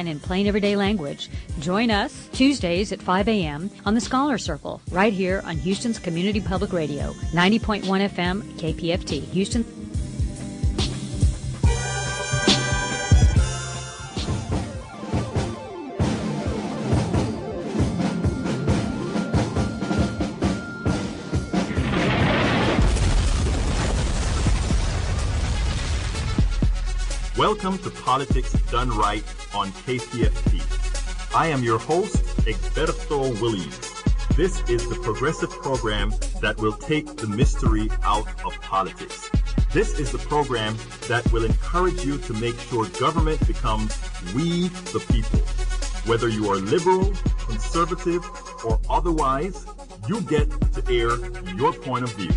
and in plain everyday language. Join us Tuesdays at 5 a.m. on the Scholar Circle, right here on Houston's Community Public Radio, 90.1 FM, KPFT, Houston. Welcome to Politics Done Right on KPFT. I am your host, Egberto Williams. This is the progressive program that will take the mystery out of politics. This is the program that will encourage you to make sure government becomes we the people. Whether you are liberal, conservative, or otherwise, you get to air your point of view.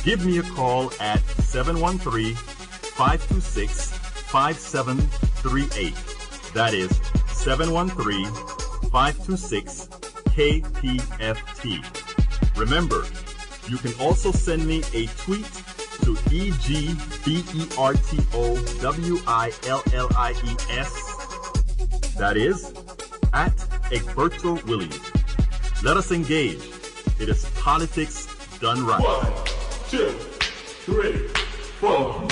Give me a call at 713-526-5738. That is 713-526-KPFT. Remember, you can also send me a tweet to EGBERTOWILLIES. That is at Egberto Williams. Let us engage. It is politics done right. 1, 2, 3, 4.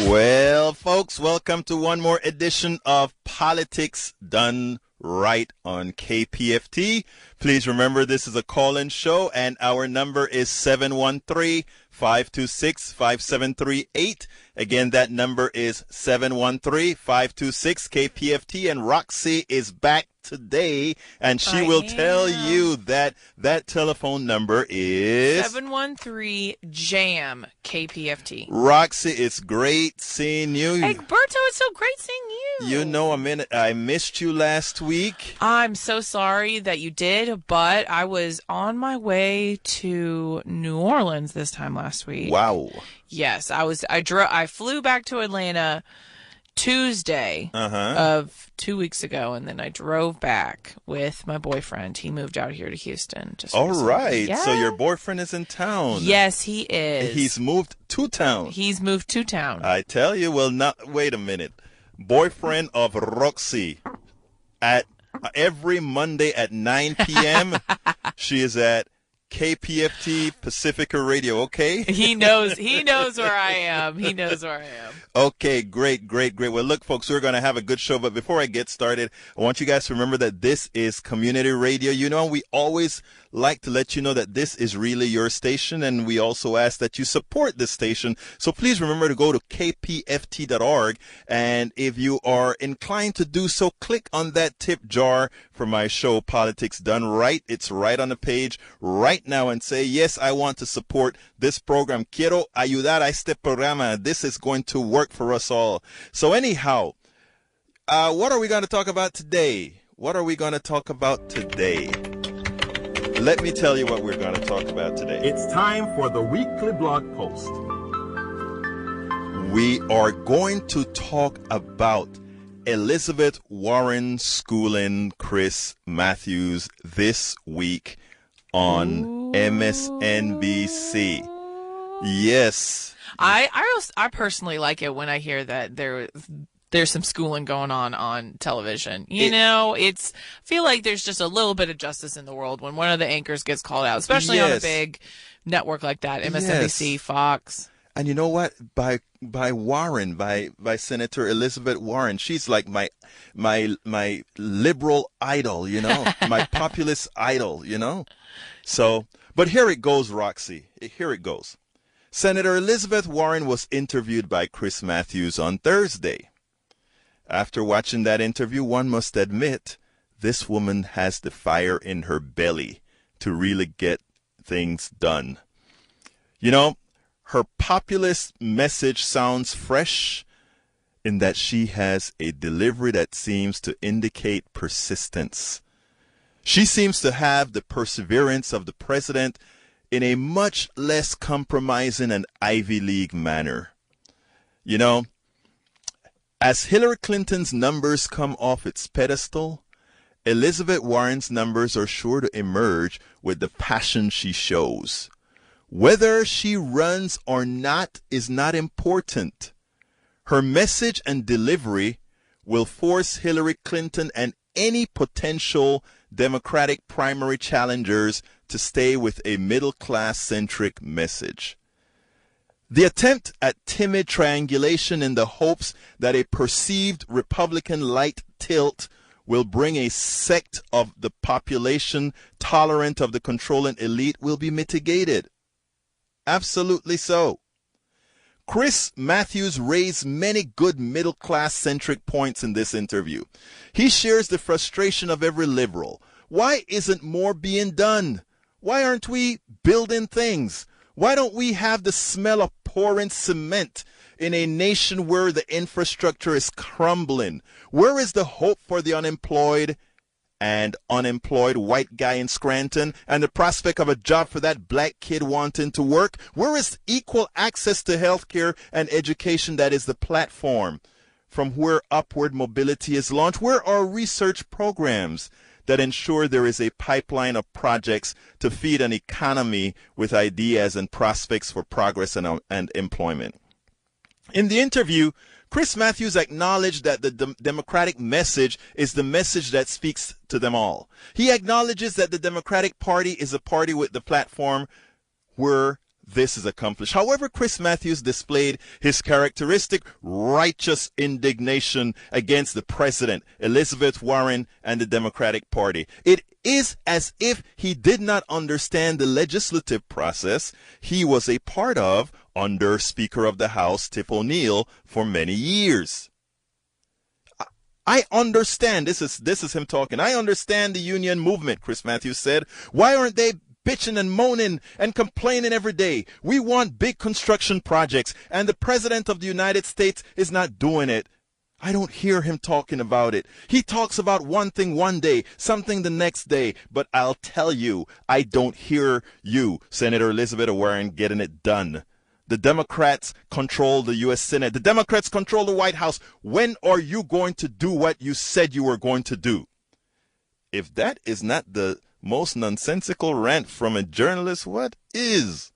Well, folks, welcome to one more edition of Politics Done Right on KPFT. Please remember this is a call-in show, and our number is 713-526-5738. Again, that number is 713-526-KPFT, and Roxy is back today, and she will tell you that that telephone number is 713-JAM-KPFT. Roxy, it's great seeing you. Egberto, it's so great seeing you. You know, I missed you last week. I'm so sorry that you did, but I was on my way to New Orleans this time last week. Wow. Yes, I flew back to Atlanta Tuesday of 2 weeks ago, and then I drove back with my boyfriend. He moved out here to Houston. All right. Yeah. So your boyfriend is in town. Yes, he is. He's moved to town. I tell you, wait a minute. Boyfriend of Roxy. At every Monday at 9 p.m., she is at KPFT Pacifica Radio, okay? He knows where I am. Okay, great. Well, look, folks, we're going to have a good show. But before I get started, I want you guys to remember that this is community radio. You know, we always like to let you know that this is really your station. And we also ask that you support this station. So please remember to go to kpft.org. And if you are inclined to do so, click on that tip jar for my show, Politics Done Right. It's right on the page right now, and say, yes, I want to support this program. Quiero ayudar a este programa. This is going to work for us all. So anyhow, what are we going to talk about today? Let me tell you what we're going to talk about today. It's time for the weekly blog post. We are going to talk about Elizabeth Warren schooling Chris Mathews this week on MSNBC. Yes. I personally like it when I hear that there's some schooling going on television. I feel like there's just a little bit of justice in the world when one of the anchors gets called out, especially on a big network like that, MSNBC, Fox. And you know what? By Warren, by Senator Elizabeth Warren, she's like my liberal idol, my populist idol, So, but here it goes, Roxy. Here it goes. Senator Elizabeth Warren was interviewed by Chris Mathews on Thursday. After watching that interview, one must admit this woman has the fire in her belly to really get things done. Her populist message sounds fresh in that she has a delivery that seems to indicate persistence. She seems to have the perseverance of the president in a much less compromising and Ivy League manner. As Hillary Clinton's numbers come off its pedestal, Elizabeth Warren's numbers are sure to emerge with the passion she shows. Whether she runs or not is not important. Her message and delivery will force Hillary Clinton and any potential Democratic primary challengers to stay with a middle-class centric message. The attempt at timid triangulation in the hopes that a perceived Republican light tilt will bring a sect of the population tolerant of the controlling elite will be mitigated. Absolutely so. Chris Mathews raised many good middle-class centric points in this interview. He shares the frustration of every liberal. Why isn't more being done? Why aren't we building things? Why don't we have the smell of pouring cement in a nation where the infrastructure is crumbling? Where is the hope for the unemployed and unemployed white guy in Scranton and the prospect of a job for that black kid wanting to work? Where is equal access to health care and education that is the platform from where upward mobility is launched? Where are research programs that ensure there is a pipeline of projects to feed an economy with ideas and prospects for progress and employment? In the interview, Chris Mathews acknowledged that the Democratic message is the message that speaks to them all. He acknowledges that the Democratic Party is a party with the platform where this is accomplished. However, Chris Mathews displayed his characteristic righteous indignation against the president, Elizabeth Warren, and the Democratic Party. It is as if he did not understand the legislative process he was a part of under Speaker of the House Tip O'Neill for many years. I understand, this is him talking, I understand the union movement, Chris Mathews said. Why aren't they bitching and moaning and complaining every day? We want big construction projects, and the President of the United States is not doing it. I don't hear him talking about it. He talks about one thing one day, something the next day, but I'll tell you, I don't hear you, Senator Elizabeth Warren, getting it done. The Democrats control the U.S. Senate. The Democrats control the White House. When are you going to do what you said you were going to do? If that is not the most nonsensical rant from a journalist, what is?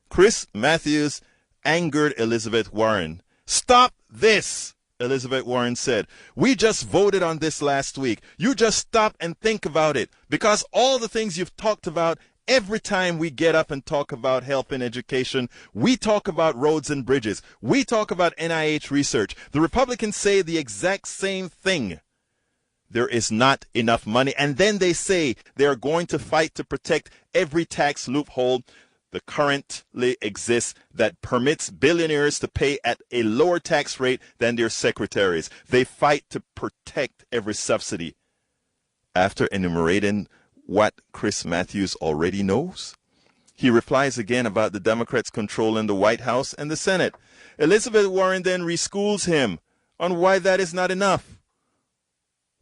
Chris Mathews angered Elizabeth Warren. Stop this, Elizabeth Warren said. We just voted on this last week. You just stop and think about it, because all the things you've talked about, every time we get up and talk about health and education, we talk about roads and bridges. We talk about NIH research. The Republicans say the exact same thing. There is not enough money. And then they say they're going to fight to protect every tax loophole that currently exists that permits billionaires to pay at a lower tax rate than their secretaries. They fight to protect every subsidy. After enumerating what Chris Mathews already knows, he replies again about the Democrats controlling the White House and the Senate. Elizabeth Warren then reschools him on why that is not enough.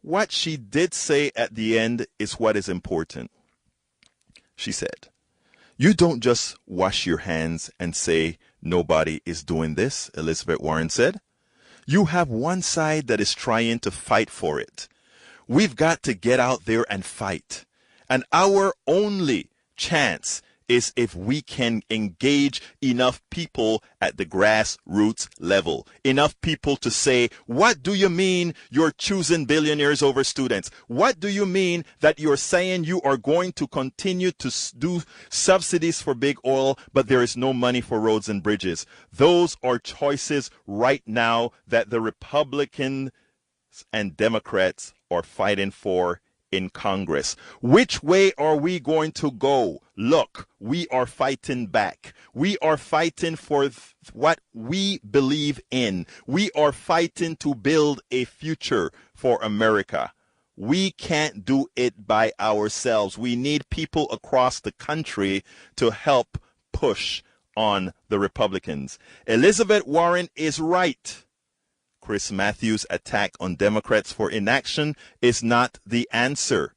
What she did say at the end is what is important. She said, "You don't just wash your hands and say nobody is doing this," Elizabeth Warren said. "You have one side that is trying to fight for it. We've got to get out there and fight. And our only chance is if we can engage enough people at the grassroots level. Enough people to say, what do you mean you're choosing billionaires over students? What do you mean that you're saying you are going to continue to do subsidies for big oil, but there is no money for roads and bridges? Those are choices right now that the Republicans and Democrats are fighting for in Congress. Which way are we going to go? Look, we are fighting back. We are fighting for what we believe in. We are fighting to build a future for America. We can't do it by ourselves. We need people across the country to help push on the Republicans. Elizabeth Warren is right. Chris Mathews' attack on Democrats for inaction is not the answer.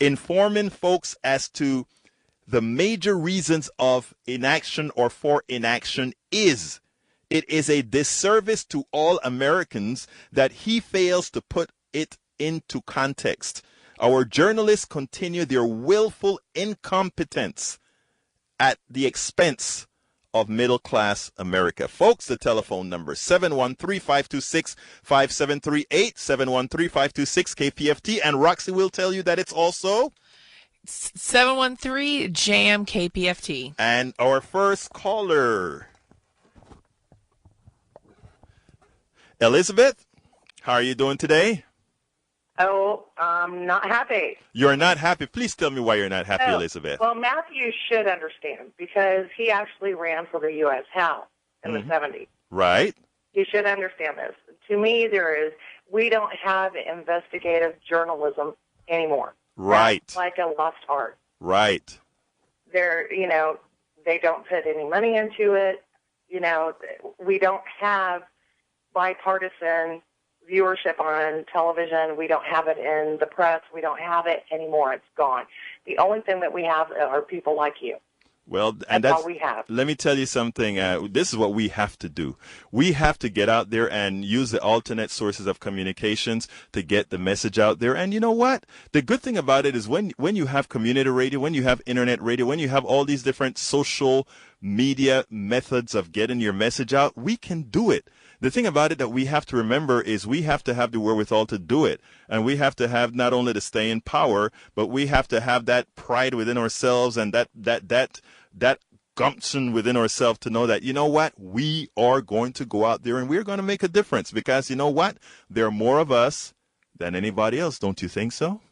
Informing folks as to the major reasons of inaction or for inaction is, it is a disservice to all Americans that he fails to put it into context. Our journalists continue their willful incompetence at the expense of middle-class America. Folks, the telephone number, 713-526-5738, 713-526-KPFT, and Roxy will tell you that it's also 713-JAM-KPFT. And our first caller, Elizabeth, how are you doing today? Oh, I'm not happy. You're not happy? Please tell me why you're not happy, Elizabeth. Well, Matthews should understand because he actually ran for the U.S. House in the 70s. Right. He should understand this. To me, we don't have investigative journalism anymore. Right. That's like a lost art. Right. They don't put any money into it. We don't have bipartisan viewership on television. We don't have it in the press. We don't have it anymore. It's gone. The only thing that we have are people like you. Well, and that's all we have. Let me tell you something. This is what we have to do. We have to get out there and use the alternate sources of communications to get the message out there. And you know what? The good thing about it is when you have community radio, when you have internet radio, when you have all these different social media methods of getting your message out, we can do it. The thing about it that we have to remember is we have to have the wherewithal to do it. And we have to have not only to stay in power, but we have to have that pride within ourselves and that gumption within ourselves to know that, you know what, we are going to go out there and we're going to make a difference because, you know what, there are more of us than anybody else. Don't you think so?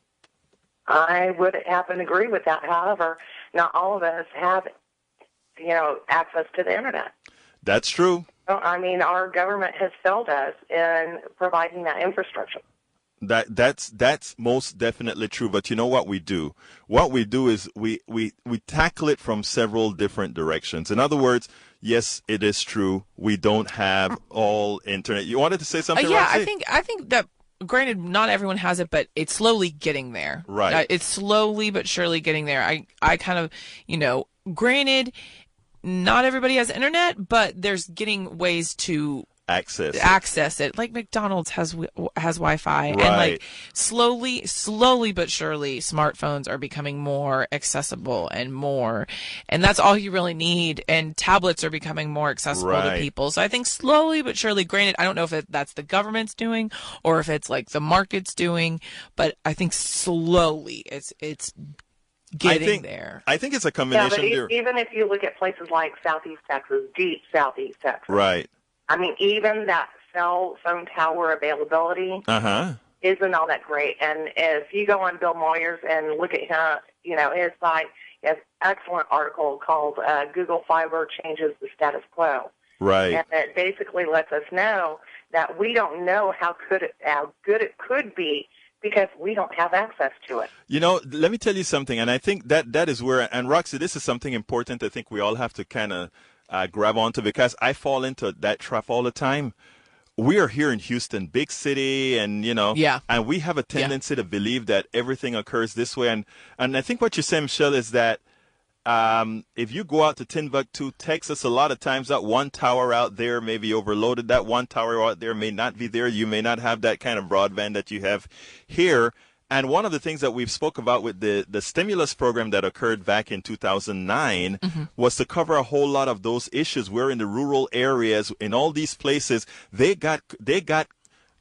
I would happen to agree with that. However, not all of us have, access to the Internet. That's true. I mean, our government has failed us in providing that infrastructure. That's most definitely true. But you know what we do? What we do is we tackle it from several different directions. In other words, yes, it is true. We don't have all internet. You wanted to say something? Yeah, Roxy? I think that. Granted, not everyone has it, but it's slowly getting there. Right. It's slowly but surely getting there. I kind of, granted, not everybody has internet, but there's getting ways to access it. Like McDonald's has Wi-Fi, right. And like slowly but surely, smartphones are becoming more accessible and that's all you really need. And tablets are becoming more accessible right. to people. So I think slowly but surely, granted, I don't know if that's the government's doing or if it's like the market's doing, but I think slowly it's getting there. I think it's a combination. Yeah, but even if you look at places like Southeast Texas, deep Southeast Texas, right. I mean, even that cell phone tower availability isn't all that great. And if you go on Bill Moyers and look at his site, he has an excellent article called Google Fiber Changes the Status Quo. Right. And it basically lets us know that we don't know how good it could be because we don't have access to it. Let me tell you something, and I think that is where, and Roxy, this is something important I think we all have to kind of grab onto because I fall into that trap all the time. We are here in Houston, big city, and and we have a tendency to believe that everything occurs this way. And I think what you're saying, Michelle, is that if you go out to Timbuktu, Texas, a lot of times that one tower out there may be overloaded. That one tower out there may not be there. You may not have that kind of broadband that you have here. And one of the things that we've spoke about with the stimulus program that occurred back in 2009 was to cover a whole lot of those issues. Where in the rural areas, in all these places, they got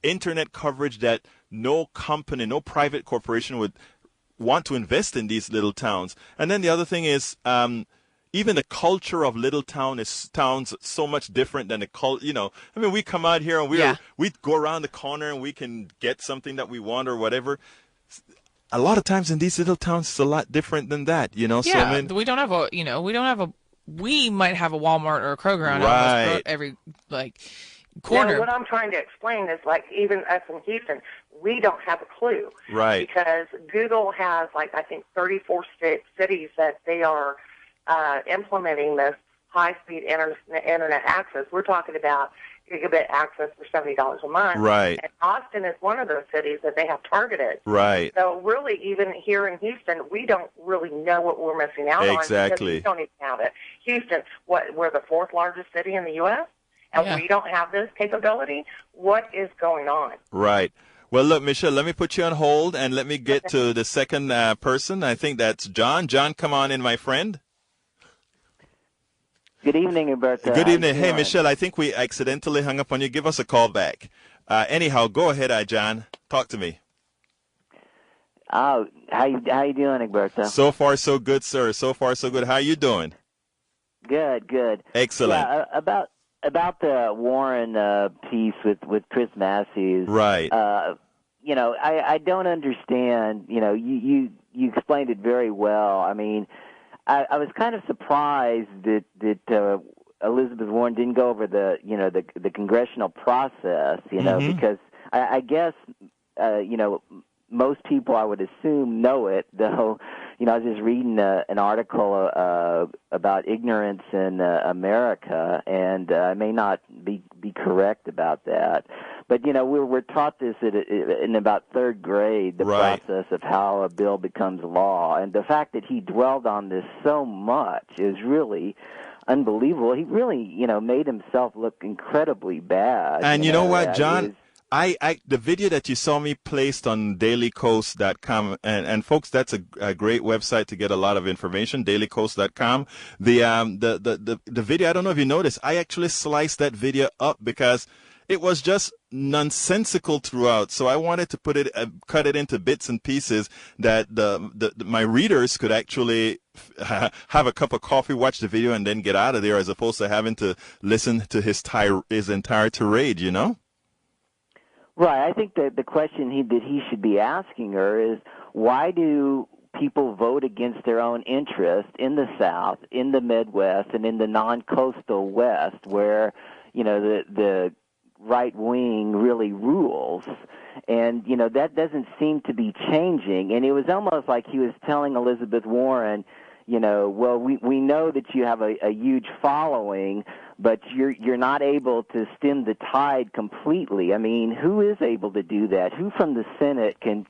internet coverage that no company, no private corporation would want to invest in these little towns. And then the other thing is, even the culture of little towns so much different than the culture. I mean, we come out here and we go around the corner and we can get something that we want or whatever. A lot of times in these little towns, it's a lot different than that, Yeah, So, I mean, we might have a Walmart or a Kroger on right. every corner. Yeah, what I'm trying to explain is even us in Houston, we don't have a clue. Right. Because Google has I think 34 cities that they are implementing this high-speed internet access. We're talking about gigabit access for $70 a month. Right. And Austin is one of those cities that they have targeted. Right. So really, even here in Houston, we don't really know what we're missing out on. Exactly. Because we don't even have it. Houston, we're the fourth largest city in the U.S., and we don't have this capability. What is going on? Right. Well, look, Michelle, let me put you on hold, and let me get to the second person. I think that's John. John, come on in, my friend. Good evening, Roberta. Good evening. Hey, Michelle, I think we accidentally hung up on you. Give us a call back. Anyhow, go ahead, John. Talk to me. Oh, how you doing, Egberto? So far, so good, sir. So far, so good. How are you doing? Good. Excellent. Yeah, about the Warren piece with Chris Mathews. Right. I don't understand. You explained it very well. I mean, I was kind of surprised that Elizabeth Warren didn't go over the congressional process. Because I guess most people, I would assume, know it, though. I was just reading an article about ignorance in America, and I may not be correct about that. But, we're taught this in about third grade, the process of how a bill becomes law. And the fact that he dwelled on this so much is really unbelievable. He really, made himself look incredibly bad. And you know what, John? The video that you saw me placed on dailycoast.com, and folks, that's a great website to get a lot of information, dailycoast.com. The video, I don't know if you noticed, I actually sliced that video up because it was just nonsensical throughout. So I wanted to cut it into bits and pieces that my readers could actually have a cup of coffee, watch the video, and then get out of there, as opposed to having to listen to his entire tirade, Right. I think that the question that he should be asking her is, why do people vote against their own interest in the South, in the Midwest, and in the non-coastal West, where, the right wing really rules? And, that doesn't seem to be changing. And it was almost like he was telling Elizabeth Warren, well, we know that you have a huge following, but you're not able to stem the tide completely. I mean, who is able to do that? Who from the Senate can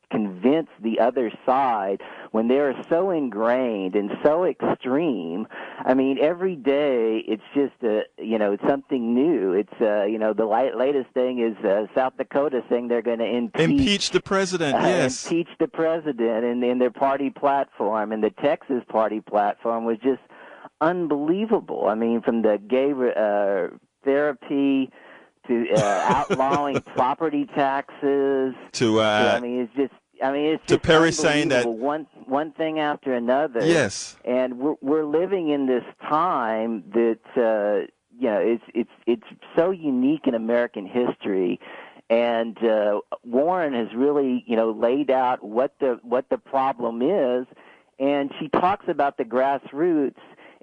convince the other side when they're so ingrained and so extreme? I mean, every day it's just it's something new. It's the latest thing is South Dakota saying they're going to impeach the president. Yes, impeach the president, and in their party platform, and the Texas party platform was just unbelievable. I mean, from the gay therapy to outlawing property taxes it's just to Perry saying that one thing after another. Yes, and we're living in this time that it's so unique in American history. And Warren has really laid out what the problem is, and she talks about the grassroots.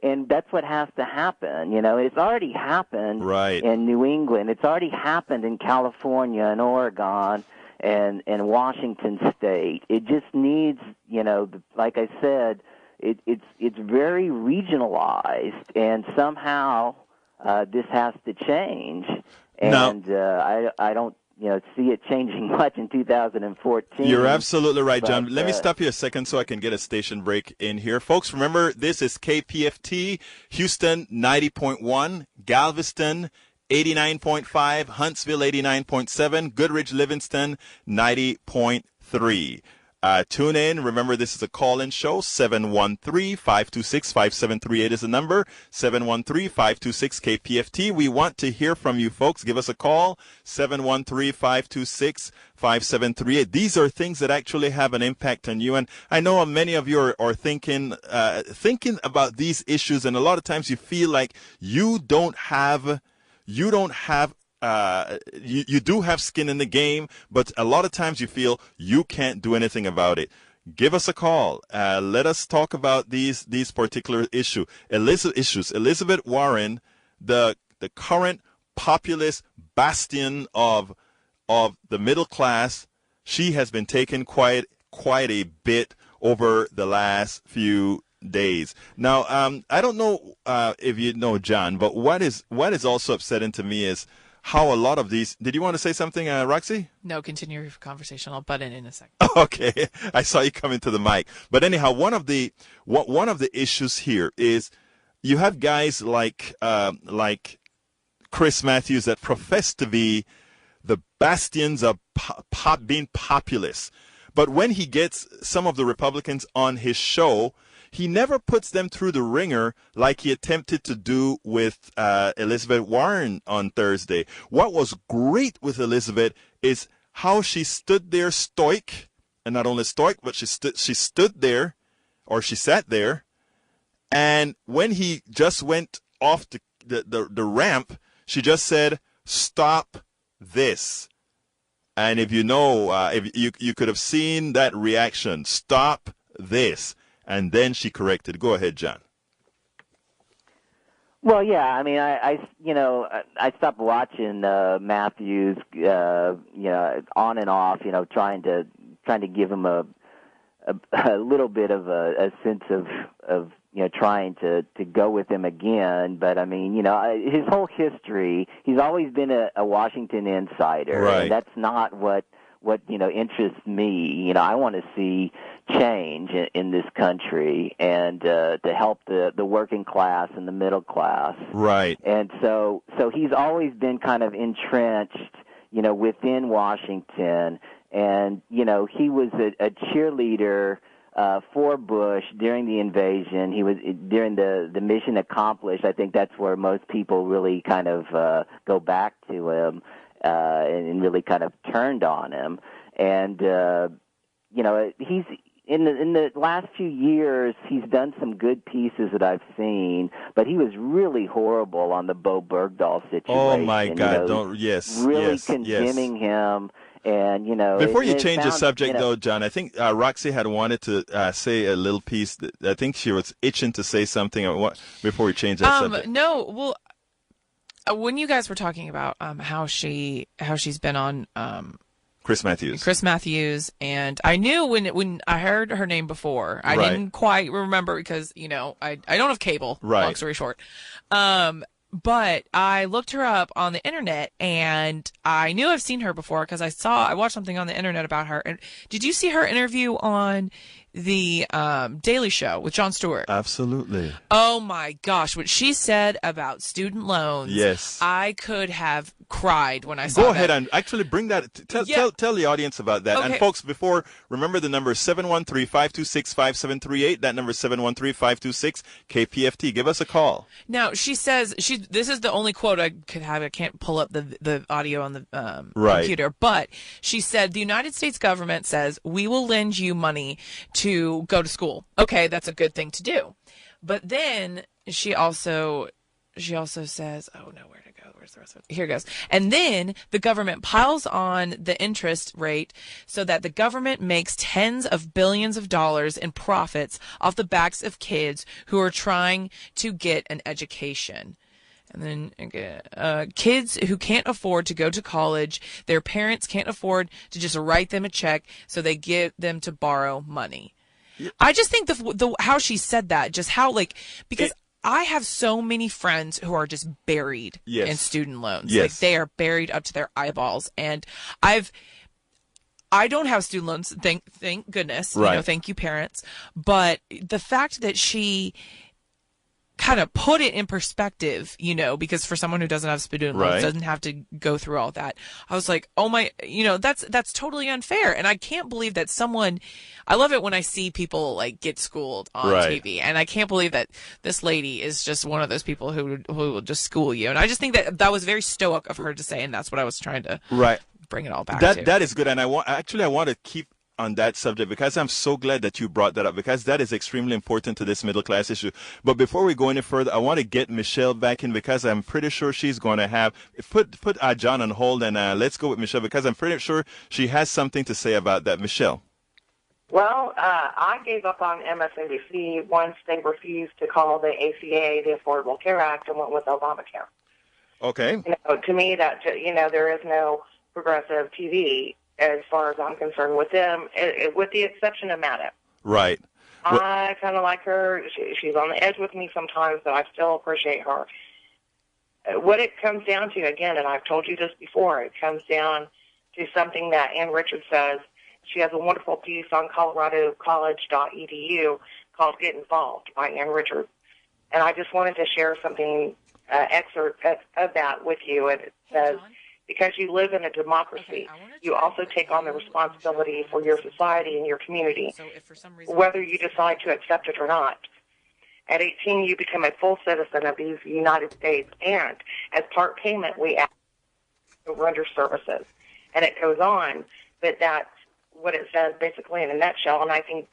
And that's what has to happen. It's already happened in New England. It's already happened in California and Oregon and Washington State. It just needs, like I said, it's very regionalized, and somehow this has to change. And I don't see it changing much in 2014. You're absolutely right, John. Let me stop you a second so I can get a station break in here. Folks, remember, this is KPFT, Houston 90.1, Galveston 89.5, Huntsville 89.7, Goodrich, Livingston 90.3. Tune in. Remember, this is a call-in show. 713-526-5738 is the number. 713-526-KPFT. We want to hear from you, folks. Give us a call. 713-526-5738. These are things that actually have an impact on you. And I know many of you are thinking about these issues. And a lot of times you feel like you do have skin in the game, but a lot of times you feel you can't do anything about it. Give us a call. Let us talk about these particular issues. Elizabeth Warren, the current populist bastion of the middle class, she has been taken quite a bit over the last few days. Now, I don't know if you know, John, but what is also upsetting to me is how a lot of these. Did you want to say something, Roxy? No, continue your conversation. I'll butt in a second. Okay, I saw you come into the mic. But anyhow, one of the issues here is you have guys like Chris Mathews that profess to be the bastions of being populist. But when he gets some of the Republicans on his show, he never puts them through the ringer like he attempted to do with Elizabeth Warren on Thursday. What was great with Elizabeth is how she stood there stoic, and not only stoic, but she stood there, or she sat there, and when he just went off the ramp, she just said, "Stop this." And if you know, if you could have seen that reaction, "Stop this." And then she corrected. Go ahead, John. Well, yeah, I mean, I stopped watching Mathews, on and off, trying to give him a little bit of a sense of trying to go with him again. But I mean, his whole history, he's always been a Washington insider, right? And that's not what interests me. I want to see change in this country, and to help the working class and the middle class. Right. And so he's always been kind of entrenched, within Washington. And, he was a cheerleader for Bush during the invasion. He was during the mission accomplished. I think that's where most people really kind of go back to him and really kind of turned on him. And he's in the last few years, he's done some good pieces that I've seen, but he was really horrible on the Bo Bergdahl situation. Oh my God! Really condemning him. And, before you change the subject, though, John, I think Roxy had wanted to say a little piece. I think she was itching to say something before we change that subject. No, well, when you guys were talking about how she's been on Chris Mathews, and I knew when I heard her name before, I didn't quite remember because I don't have cable. Right. Long story short. But I looked her up on the internet, and I knew I've seen her before because I watched something on the internet about her. And did you see her interview on the Daily Show with Jon Stewart? Absolutely. Oh my gosh, what she said about student loans. Yes. I could have cried when I saw that. Go ahead and actually bring that. Tell the audience about that. Okay. And folks, remember the number is 713-526-5738. That number is 713-526-KPFT. Give us a call. Now, she says, this is the only quote I could have. I can't pull up the audio on the computer. But she said, the United States government says, we will lend you money to go to school. Okay, that's a good thing to do. But then she also says, oh no, where'd it go? Where's the rest of it? Here it goes. And then the government piles on the interest rate so that the government makes tens of billions of dollars in profits off the backs of kids who are trying to get an education. And then kids who can't afford to go to college, their parents can't afford to just write them a check, so they get them to borrow money. Yeah. I just think the how she said that, just how because I have so many friends who are just buried in student loans. Yes. Like they are buried up to their eyeballs, and I don't have student loans, thank goodness. Right. Thank you, parents. But the fact that she kind of put it in perspective, because for someone who doesn't have student loans, doesn't have to go through all that. I was like, oh my, that's totally unfair. And I can't believe that I love it when I see people get schooled on TV. And I can't believe that this lady is just one of those people who will just school you. And I just think that was very stoic of her to say. And that's what I was trying to bring it all back to. That is good. And I want to keep on that subject because I'm so glad that you brought that up, because that is extremely important to this middle class issue. But before we go any further, I want to get Michelle back in, because I'm pretty sure she's going to put John on hold, and let's go with Michelle, because I'm pretty sure she has something to say about that. Michelle. Well, I gave up on MSNBC once they refused to call the ACA the Affordable Care Act and went with Obamacare. Okay. To me, that there is no progressive TV as far as I'm concerned with them, with the exception of Maddow. Right. I kind of like her. She's on the edge with me sometimes, but I still appreciate her. What it comes down to, again, and I've told you this before, it comes down to something that Ann Richards says. She has a wonderful piece on coloradocollege.edu called Get Involved by Ann Richards. And I just wanted to share something, excerpt of that with you. And it says, because you live in a democracy, you also take on the responsibility for your society and your community, whether you decide to accept it or not. At 18, you become a full citizen of these United States, and as part payment, we ask to render services. And it goes on, but that's what it says basically in a nutshell. And I think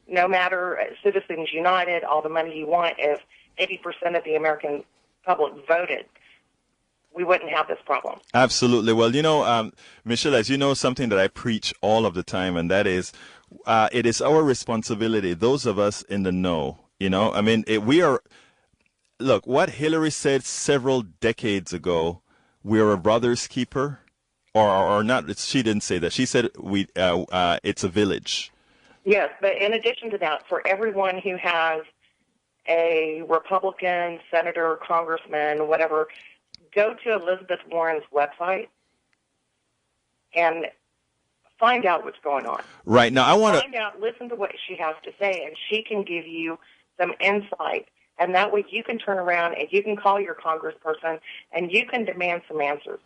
no matter Citizens United, all the money you want, if 80% of the American public voted, we wouldn't have this problem. Absolutely. Well, Michelle, as you know, something that I preach all of the time, and that is, it is our responsibility, those of us in the know, look, what Hillary said several decades ago, we're a brother's keeper, or not, she didn't say that. She said it's a village. Yes, but in addition to that, for everyone who has a Republican, senator, congressman, whatever, go to Elizabeth Warren's website and find out what's going on. Right. Now, I want to find out, listen to what she has to say, and she can give you some insight. And that way you can turn around and you can call your congressperson and you can demand some answers.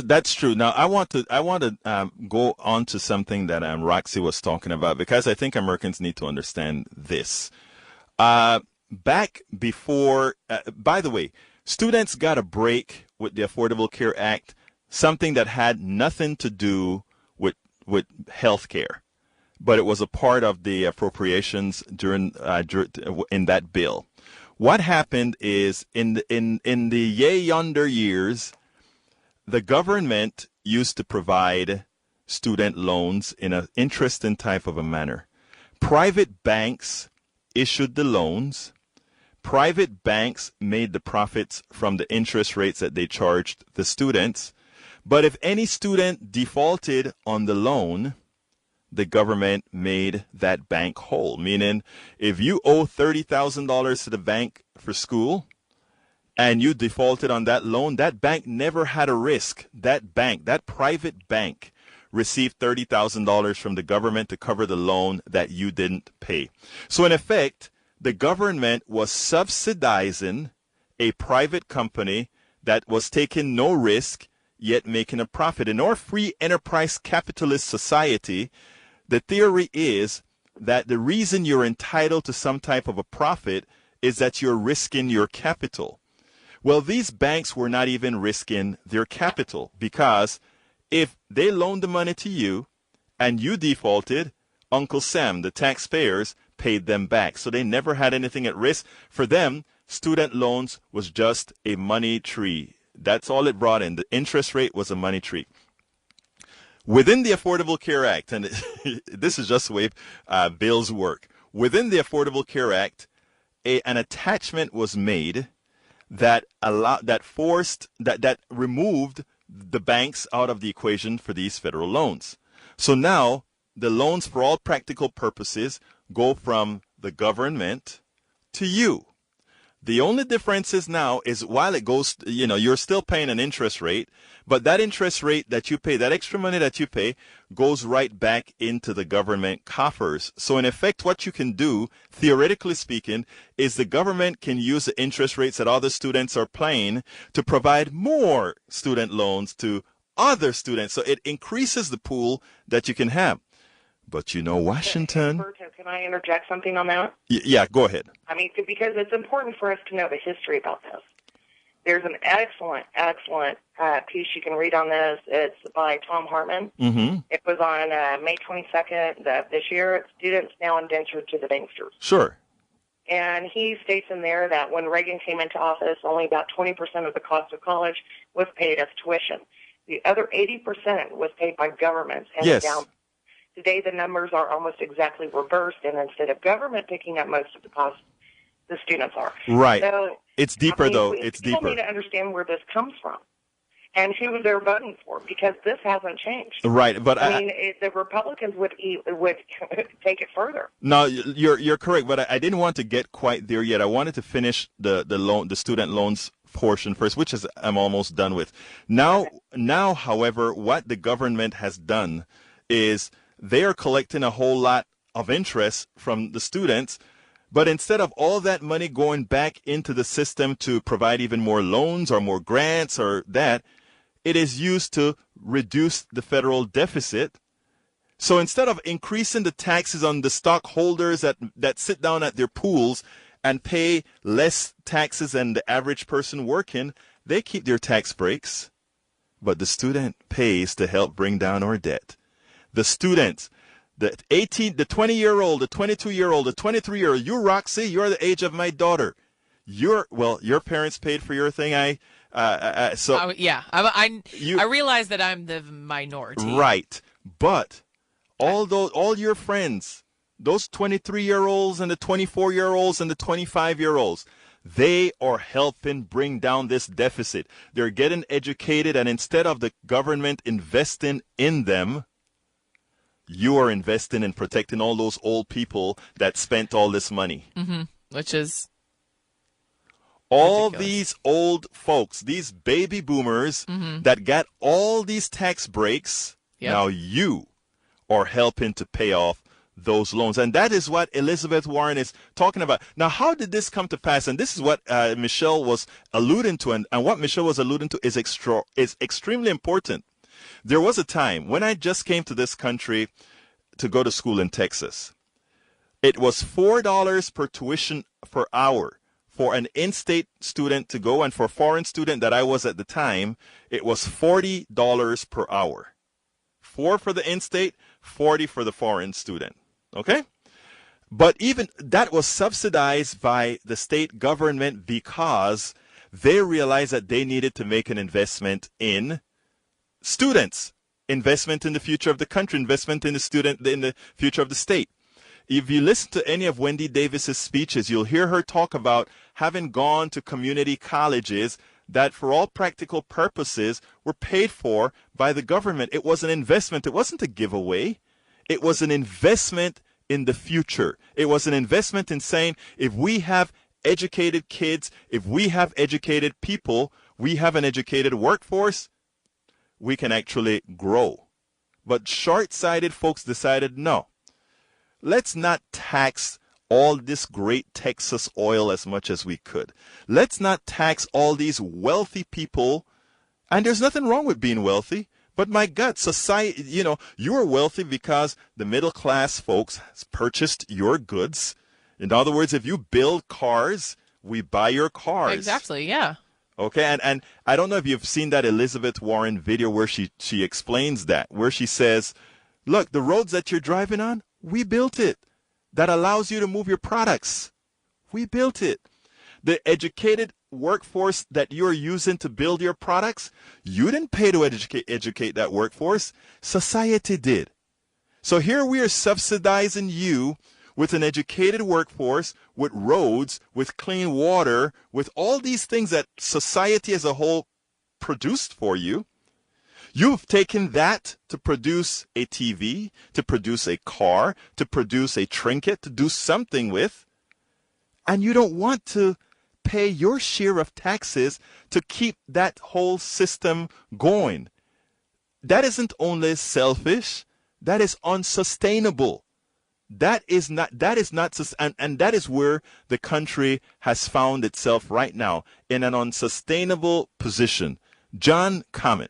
That's true. Now, I want to go on to something that Roxy was talking about, because I think Americans need to understand this. Back before, by the way, students got a break with the Affordable Care Act, something that had nothing to do with health care, but it was a part of the appropriations in that bill. What happened is in the yonder years, the government used to provide student loans in an interesting type of a manner. Private banks issued the loans. Private banks made the profits from the interest rates that they charged the students. But if any student defaulted on the loan, the government made that bank whole. Meaning, if you owe $30,000 to the bank for school and you defaulted on that loan, that bank never had a risk. That bank, that private bank, received $30,000 from the government to cover the loan that you didn't pay. So in effect, the government was subsidizing a private company that was taking no risk, yet making a profit. In our free enterprise capitalist society, the theory is that the reason you're entitled to some type of a profit is that you're risking your capital. Well, these banks were not even risking their capital, because if they loaned the money to you and you defaulted, Uncle Sam, the taxpayers, paid them back. So they never had anything at risk. For them, student loans was just a money tree. That's all it brought in. The interest rate was a money tree. Within the Affordable Care Act, and this is just the way bills work. Within the Affordable Care Act, an attachment was made that removed the banks out of the equation for these federal loans. So now the loans, for all practical purposes, go from the government to you. The only difference is now is while it goes, you're still paying an interest rate, but that interest rate that you pay, that extra money that you pay, goes right back into the government coffers. So in effect, what you can do, theoretically speaking, is the government can use the interest rates that other students are paying to provide more student loans to other students. So it increases the pool that you can have. But Washington. Roberto, can I interject something on that? Yeah, go ahead. Because it's important for us to know the history about this. There's an excellent piece you can read on this. It's by Tom Hartman. Mm-hmm. It was on May 22nd of this year. Students now indentured to the banksters. Sure. And he states in there that when Reagan came into office, only about 20% of the cost of college was paid as tuition. The other 80% was paid by governments and yes. down. Today, the numbers are almost exactly reversed, and instead of government picking up most of the cost, the students are. Right. So, it's deeper, though. It's deeper. People need to understand where this comes from and who they're voting for, because this hasn't changed. Right, but the Republicans would take it further. No, you're correct, but I didn't want to get quite there yet. I wanted to finish the student loans portion first, which is I'm almost done with. Now, however, what the government has done is they are collecting a whole lot of interest from the students, but instead of all that money going back into the system to provide even more loans or more grants or that, it is used to reduce the federal deficit. So instead of increasing the taxes on the stockholders that sit down at their pools and pay less taxes than the average person working, they keep their tax breaks. But the student pays to help bring down our debt. The students, the 20-year-old, the 22-year-old, the 23-year-old, you, Roxy, you're the age of my daughter. Your parents paid for your thing. I realize that I'm the minority. Right. But all your friends, those 23-year-olds and the 24-year-olds and the 25-year-olds, they are helping bring down this deficit. They're getting educated, and instead of the government investing in them, you are investing in protecting all those old people that spent all this money. Mm-hmm. Which is all ridiculous. These old folks, these baby boomers that got all these tax breaks, now you are helping to pay off those loans. And that is what Elizabeth Warren is talking about. Now, how did this come to pass? And this is what Michelle was alluding to. And what Michelle was alluding to is extremely important. There was a time when I just came to this country to go to school in Texas. It was $4 per tuition per hour for an in-state student to go. And for a foreign student that I was at the time, it was $40 per hour. 4 for the in-state, 40 for the foreign student. Okay? But even that was subsidized by the state government because they realized that they needed to make an investment in students, investment in the future of the country, investment in the future of the state. If you listen to any of Wendy Davis's speeches, you'll hear her talk about having gone to community colleges that for all practical purposes were paid for by the government. It was an investment. It wasn't a giveaway. It was an investment in the future. It was an investment in saying, if we have educated kids, if we have educated people, we have an educated workforce, we can actually grow. But short-sighted folks decided, no, let's not tax all this great Texas oil as much as we could. Let's not tax all these wealthy people. And there's nothing wrong with being wealthy. But my God, society, you are wealthy because the middle class folks purchased your goods. In other words, if you build cars, we buy your cars. Exactly, yeah. Okay, and I don't know if you've seen that Elizabeth Warren video where she explains that, where she says, look, the roads that you're driving on, we built it. That allows you to move your products. We built it. The educated workforce that you're using to build your products, you didn't pay to educate that workforce. Society did. So here we are subsidizing you with an educated workforce, with roads, with clean water, with all these things that society as a whole produced for you. You've taken that to produce a TV, to produce a car, to produce a trinket, to do something with, and you don't want to pay your share of taxes to keep that whole system going. That isn't only selfish, that is unsustainable. That is not, and that is where the country has found itself right now, in an unsustainable position. John, comment.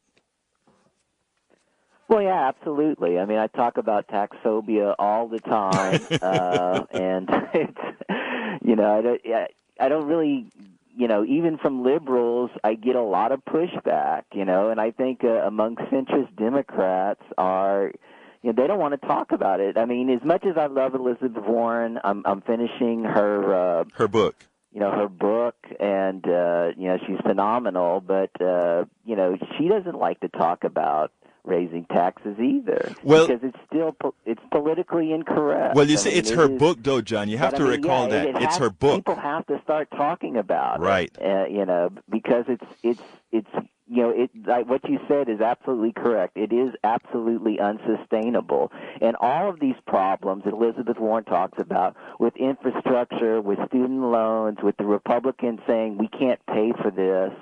Well, yeah, absolutely. I mean, I talk about taxphobia all the time, and it's, I don't really, even from liberals, I get a lot of pushback, and I think among centrist Democrats are, they don't want to talk about it. I mean, as much as I love Elizabeth Warren, I'm finishing her book. Her book, and she's phenomenal, but she doesn't like to talk about raising taxes either, because it's politically incorrect. Well, see, it's her book, though, John. You have to recall that it's her book. People have to start talking about it, right? Because it's like what you said is absolutely correct. It is absolutely unsustainable, and all of these problems that Elizabeth Warren talks about with infrastructure, with student loans, with the Republicans saying we can't pay for this.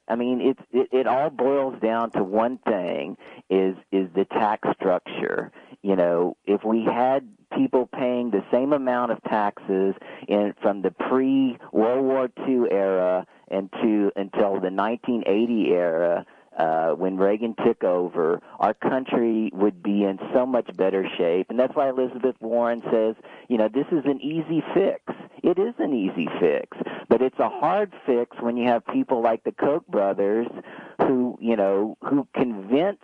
I mean, it all boils down to one thing: is the tax structure. If we had people paying the same amount of taxes from the pre-World War II era until the 1980 era, when Reagan took over, our country would be in so much better shape. And that's why Elizabeth Warren says, this is an easy fix. It is an easy fix, but it's a hard fix when you have people like the Koch brothers who convince,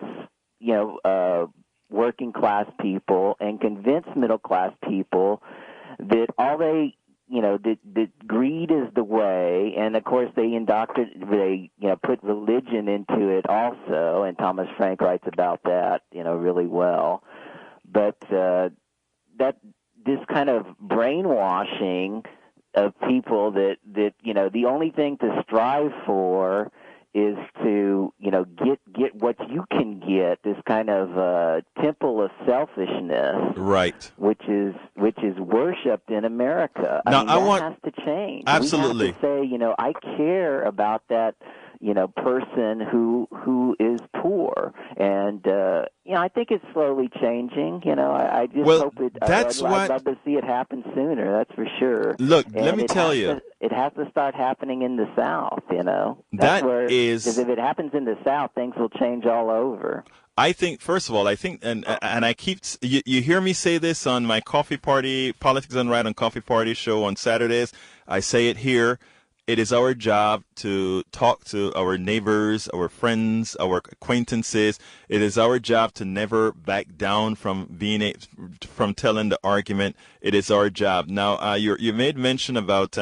working class people and convince middle class people that all they that greed is the way, and of course they put religion into it also, and Thomas Frank writes about that, really well. But that this kind of brainwashing of people that the only thing to strive for is to get what you can get, this kind of temple of selfishness, right? Which is worshipped in America. Now, that has to change. Absolutely. We have to say, I care about that person who is poor, and I think it's slowly changing. I just hope it. I'd love to see it happen sooner. That's for sure. Look, and let me tell you, it has to start happening in the South. Because if it happens in the South, things will change all over. I think, first of all, and I keep, you hear me say this on my Coffee Party, Politics Done Right on Coffee Party show on Saturdays. I say it here. It is our job to talk to our neighbors, our friends, our acquaintances. It is our job to never back down from telling the argument. It is our job. Now, you made mention about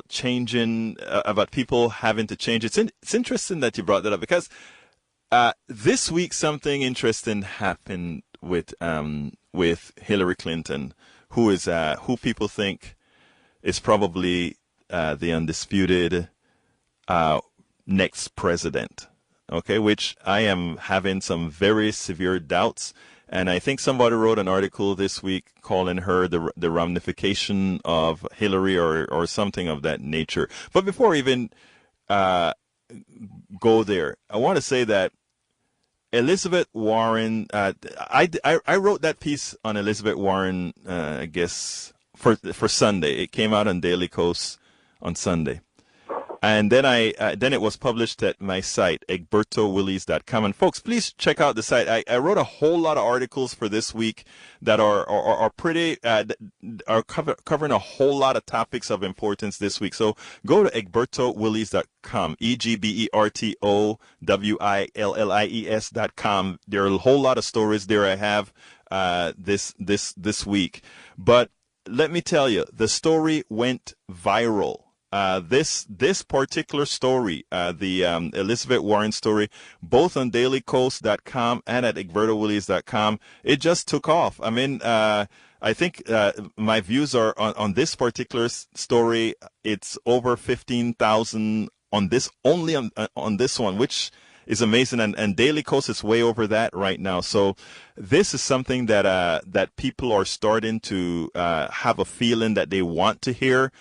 changing, about people having to change. It's interesting that you brought that up, because this week something interesting happened with Hillary Clinton, who people think is probably the undisputed next president, okay, which I am having some very severe doubts. And I think somebody wrote an article this week calling her the ramification of Hillary or something of that nature. But before I even go there, I want to say that Elizabeth Warren, I wrote that piece on Elizabeth Warren, I guess, for Sunday. It came out on Daily Kos on Sunday. And then then it was published at my site, egbertowillies.com. And folks, please check out the site. I wrote a whole lot of articles for this week that are pretty, are covering a whole lot of topics of importance this week. So go to egbertowillies.com, EGBERTOWILLIES.com. There are a whole lot of stories there I have, this week. But let me tell you, the story went viral. This particular story, the Elizabeth Warren story, both on dailycoast.com and at egbertowillies.com, it just took off. I mean, I think my views are on this particular story. It's over 15,000 on this, only on this one, which is amazing. And Daily Kos is way over that right now. So this is something that people are starting to have a feeling that they want to hear.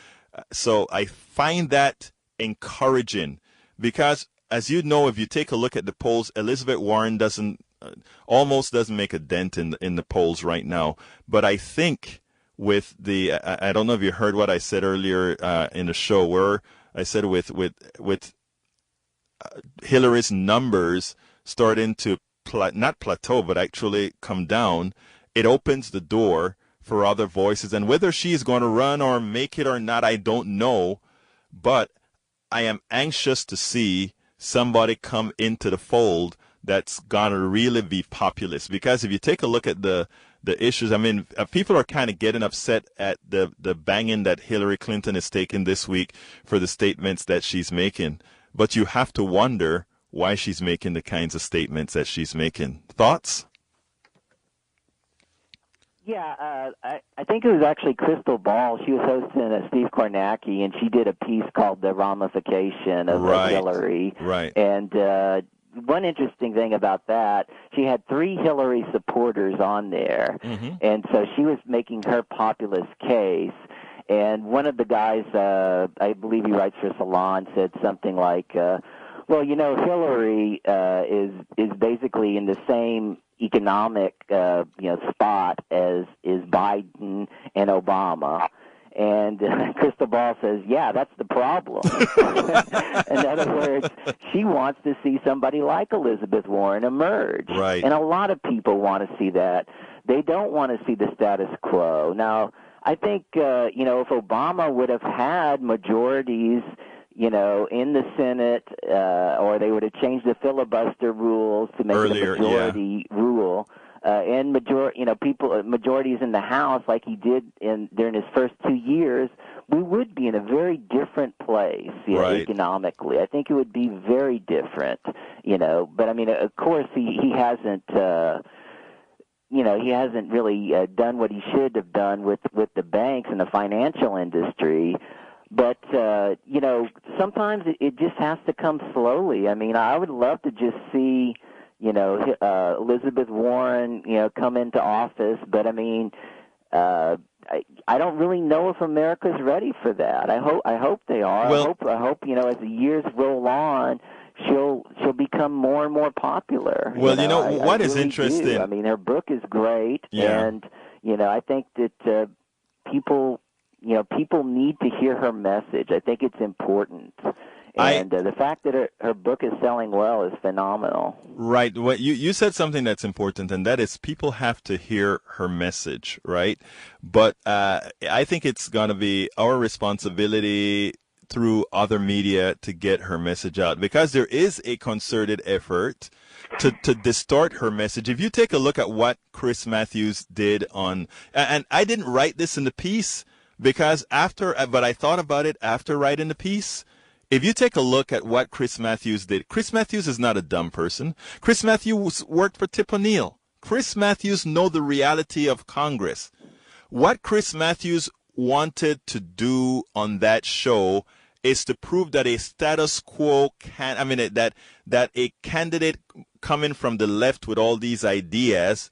So I find that encouraging, because, as you know, if you take a look at the polls, Elizabeth Warren almost doesn't make a dent in the polls right now. But I think with I don't know if you heard what I said earlier in the show, where I said with Hillary's numbers starting to not plateau, but actually come down, it opens the door for other voices. And whether she is going to run or make it or not, I don't know. But I am anxious to see somebody come into the fold that's going to really be populist. Because if you take a look at the issues, I mean, people are kind of getting upset at the banging that Hillary Clinton is taking this week for the statements that she's making. But you have to wonder why she's making the kinds of statements that she's making. Thoughts? Yeah, I think it was actually Crystal Ball. She was hosting Steve Kornacki, and she did a piece called The Ramification of Hillary. Right. And one interesting thing about that, she had 3 Hillary supporters on there. Mm-hmm. And so she was making her populist case. And one of the guys, I believe he writes for Salon, said something like, well, Hillary is basically in the same economic spot as is Biden and Obama, And Crystal Ball says, yeah, that's the problem. In other words, she wants to see somebody like Elizabeth Warren emerge. Right. And a lot of people want to see that. They don't want to see the status quo. Now, I think, if Obama would have had majorities, in the Senate, or they would have changed the filibuster rules to make it a majority rule, and majorities in the House, like he did during his first 2 years, we would be in a very different place, economically. I think it would be very different, But I mean, of course, he hasn't. He hasn't really done what he should have done with the banks and the financial industry. But, sometimes it just has to come slowly. I mean, I would love to just see, Elizabeth Warren, come into office. But, I mean, I don't really know if America's ready for that. I hope they are. Well, I hope, as the years roll on, she'll become more and more popular. Well, what I is really interesting. do. I mean, her book is great, and I think that people need to hear her message. I think it's important, and the fact that her book is selling well is phenomenal. Right. What you said something that's important, and that is people have to hear her message, right? But I think it's going to be our responsibility through other media to get her message out, because there is a concerted effort to distort her message. If you take a look at what Chris Mathews did and I didn't write this in the piece but I thought about it after writing the piece. If you take a look at what Chris Mathews did, Chris Mathews is not a dumb person. Chris Mathews worked for Tip O'Neill. Chris Mathews knows the reality of Congress. What Chris Mathews wanted to do on that show is to prove that a status quo that a candidate coming from the left with all these ideas,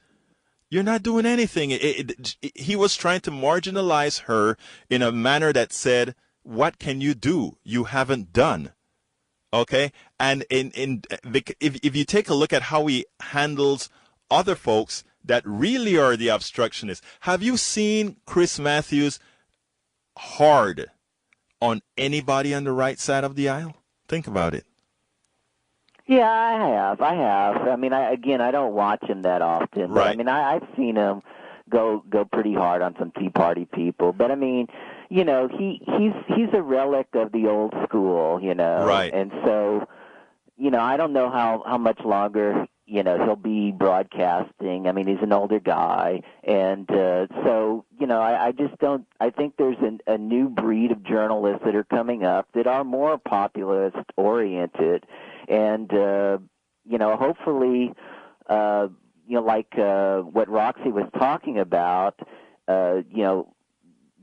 you're not doing anything. He was trying to marginalize her in a manner that said, what can you do? You haven't done. Okay? And if you take a look at how he handles other folks that really are the obstructionists, have you seen Chris Mathews hard on anybody on the right side of the aisle? Think about it. Yeah, I have. I mean, I don't watch him that often. But, right. I mean, I've seen him go pretty hard on some Tea Party people. But, I mean, he's a relic of the old school, Right. And so, I don't know how much longer, he'll be broadcasting. I mean, he's an older guy. And so, I just don't – I think there's a new breed of journalists that are coming up that are more populist-oriented. And, hopefully, like what Roxy was talking about, the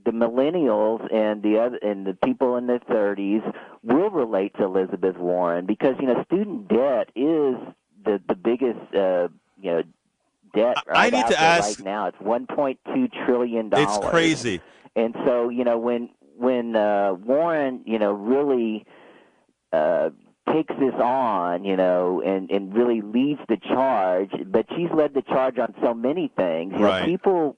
millennials and the people in their 30s will relate to Elizabeth Warren because, student debt is the biggest, debt I need to ask, right now. It's $1.2 trillion. It's crazy. And so, when Warren, really takes this on, and really leads the charge, but she's led the charge on so many things. Right. People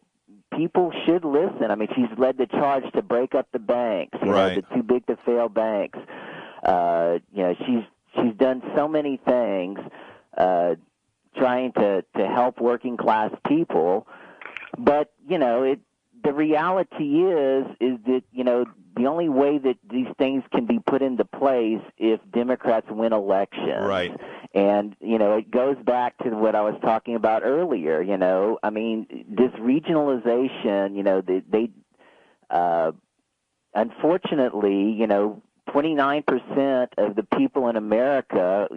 should listen. I mean, she's led the charge to break up the banks, right. The too big to fail banks. She's done so many things trying to help working class people, but the reality is that the only way that these things can be put into place if Democrats win elections. Right. And, it goes back to what I was talking about earlier, I mean, this regionalization, they unfortunately, 29% of the people in America,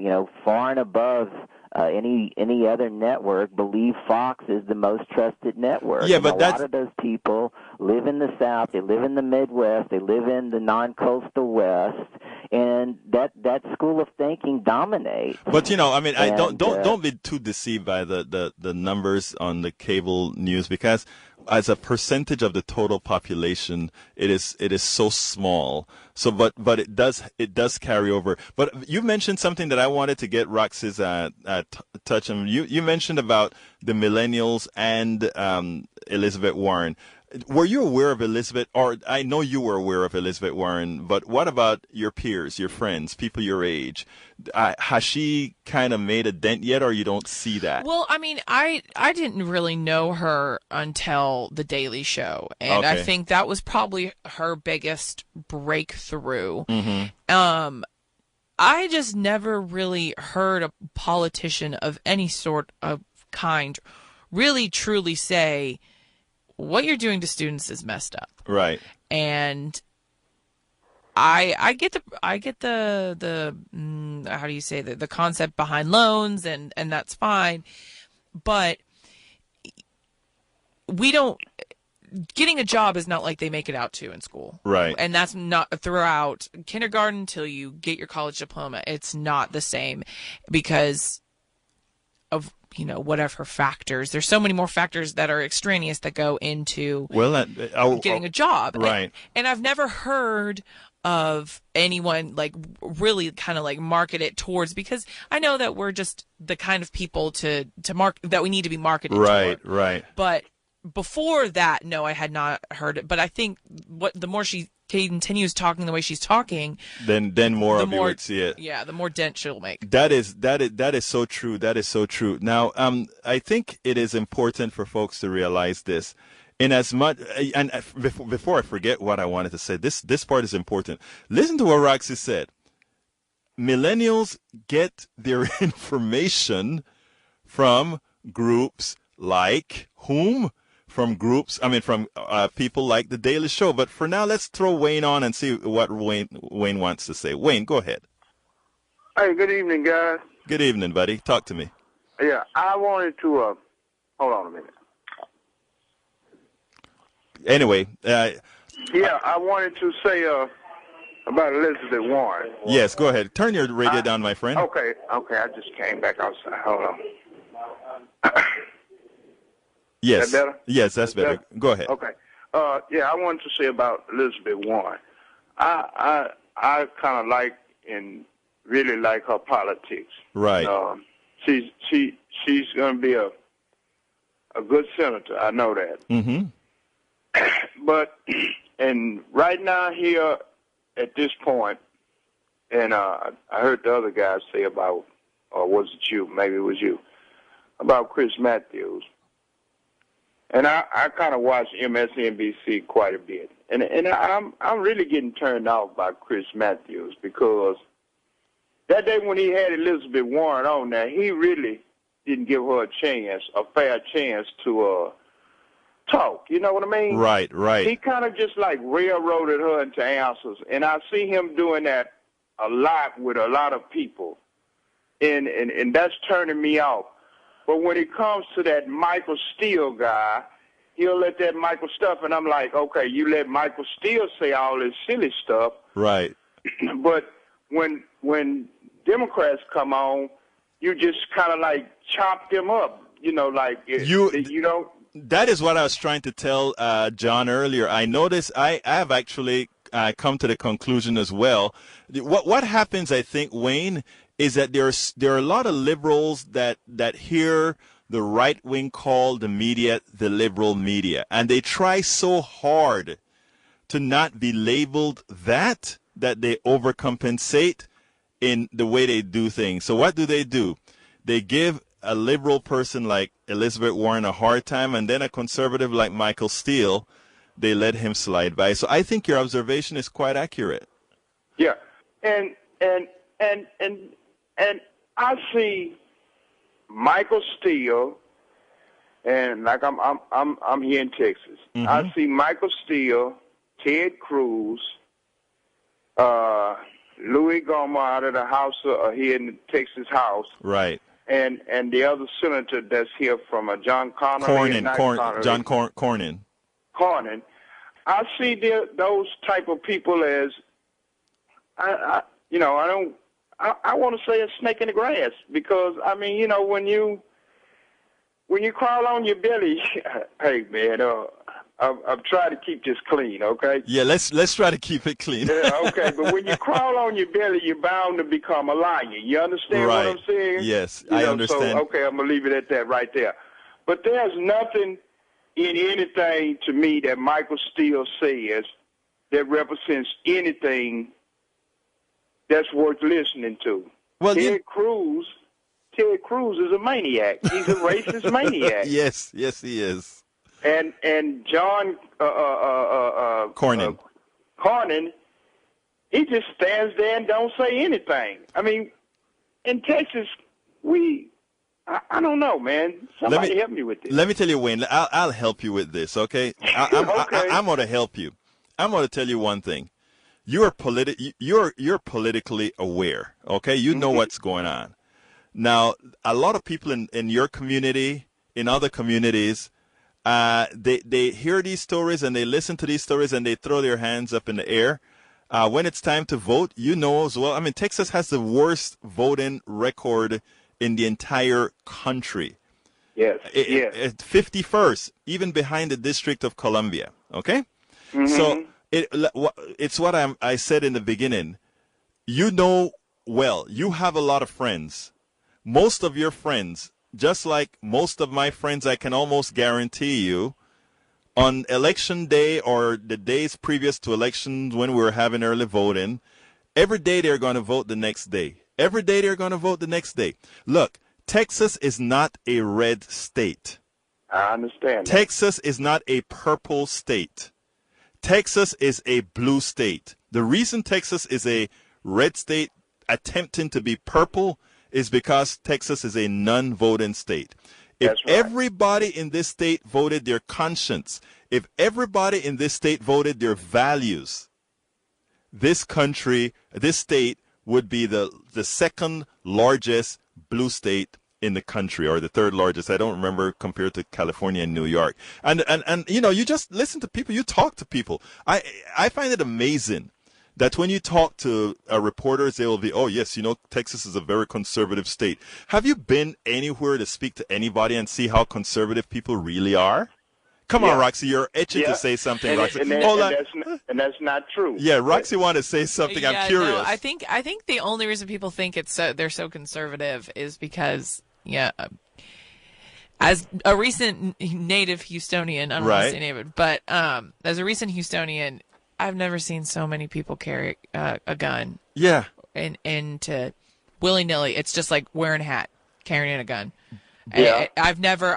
far and above any other network, believe Fox is the most trusted network. Yeah, but a lot of those people live in the South, they live in the Midwest, they live in the non-coastal West, and that school of thinking dominates. But don't be too deceived by the numbers on the cable news, because as a percentage of the total population, it is so small. So, but it does carry over. But you mentioned something that I wanted to get Roxy's touch on. You mentioned about the millennials and Elizabeth Warren. Were you aware of Elizabeth, or I know you were aware of Elizabeth Warren, but what about your peers, your friends, people your age? Has she kind of made a dent yet, or you don't see that? Well, I mean, I didn't really know her until The Daily Show, and I think that was probably her biggest breakthrough. Mm-hmm. I just never really heard a politician of any sort of kind really truly say, what you're doing to students is messed up. Right. And I get the how do you say the concept behind loans, and that's fine, but getting a job is not like they make it out to in school. Right. And that's not throughout kindergarten till you get your college diploma. It's not the same because of, whatever factors. There's so many more factors that are extraneous that go into getting a job. Right. And I've never heard of anyone like really kind of like market it towards, because I know that we're just the kind of people to market that we need to be marketed toward. Right. But before that, no, I had not heard it. But I think the more she continues talking the way she's talking, then more of you would see it. Yeah, the more dent she'll make. That is so true. That is so true. Now, I think it is important for folks to realize this. In as much, and before I forget what I wanted to say, this part is important. Listen to what Roxy said. Millennials get their information from groups like whom? From people like The Daily Show. But for now, let's throw Wayne on and see what Wayne wants to say. Wayne, go ahead. Hey, good evening, guys. Good evening, buddy. Talk to me. Yeah, I wanted to, hold on a minute. Anyway. I wanted to say about Elizabeth Warren. Yes, go ahead. Turn your radio down, my friend. Okay, I just came back outside. Hold on. Yes. That better? Yes, that's better. Go ahead. Okay. I wanted to say about Elizabeth Warren. I kind of like and really like her politics. Right. She's going to be a good senator. I know that. Mm-hmm. But and right now here at this point, and I heard the other guys say about, or was it you? Maybe it was you, about Chris Mathews. And I kind of watch MSNBC quite a bit, and I'm really getting turned off by Chris Mathews, because that day when he had Elizabeth Warren on there, he really didn't give her a fair chance to talk. You know what I mean? Right. He kind of just like railroaded her into answers, and I see him doing that a lot with a lot of people, and that's turning me off. But when it comes to that Michael Steele guy, he'll let that Michael stuff, and I'm like, okay, you let Michael Steele say all this silly stuff. Right. But when Democrats come on, you just kind of like chop them up, you don't. That is what I was trying to tell John earlier. I noticed I have actually come to the conclusion as well. What happens, I think, Wayne, is that there are a lot of liberals that hear the right wing call the media the liberal media, and they try so hard to not be labeled that they overcompensate in the way they do things. So what do? They give a liberal person like Elizabeth Warren a hard time, and then a conservative like Michael Steele, they let him slide by. So I think your observation is quite accurate. Yeah, and I see Michael Steele, and like I'm here in Texas. Mm-hmm. I see Michael Steele, Ted Cruz, Louis Gohmert out of the House here in the Texas House. Right. And the other senator that's here from John Cornyn. I see those type of people as I want to say a snake in the grass, because I mean, when you crawl on your belly, hey man, I've tried to keep this clean, okay? Yeah, let's try to keep it clean. Yeah, okay, but when you crawl on your belly, you're bound to become a lion. You understand what I'm saying? Yes, I understand. So, okay, I'm gonna leave it at that right there. But there's nothing in anything to me that Michael Steele says that represents anything that's worth listening to. Well, Ted Cruz is a maniac. He's a racist maniac. Yes, he is. And John Cornyn, he just stands there and don't say anything. I mean, in Texas, I don't know, man. Somebody help me with this. Let me tell you, Wayne. I'll help you with this, okay? I'm going to help you. I'm going to tell you one thing. You're politically aware, okay? You know what's going on. Now, a lot of people in your community, in other communities, they hear these stories and they listen to these stories and they throw their hands up in the air. When it's time to vote, you know as well. I mean, Texas has the worst voting record in the entire country. Yes. 51st, even behind the District of Columbia. Okay? Mm-hmm. So it's what I said in the beginning. You know well, you have a lot of friends. Most of your friends, just like most of my friends, I can almost guarantee you, on election day or the days previous to elections when we were having early voting, every day they're going to vote the next day. Every day they're going to vote the next day. Look, Texas is not a red state. I understand that. Texas is not a purple state. Texas is a blue state. The reason Texas is a red state attempting to be purple is because Texas is a non-voting state. If everybody in this state voted their conscience, if everybody in this state voted their values, this country, this state would be the second largest blue state in the country, or the third largest. I don't remember, compared to California and New York. And you know, you just listen to people, you talk to people. I find it amazing that when you talk to reporters, they will be, oh, yes, you know, Texas is a very conservative state. Have you been anywhere to speak to anybody and see how conservative people really are? Come on, Roxy, you're itching to say something, Roxy. And that's not true. Yeah, Roxy wanted to say something. I'm curious. No, I think the only reason people think they're so conservative is because, as a recent native Houstonian, I don't want to say native, but as a recent Houstonian, I've never seen so many people carry a gun. Yeah. And to willy-nilly, it's just like wearing a hat, carrying a gun. Yeah. I've never.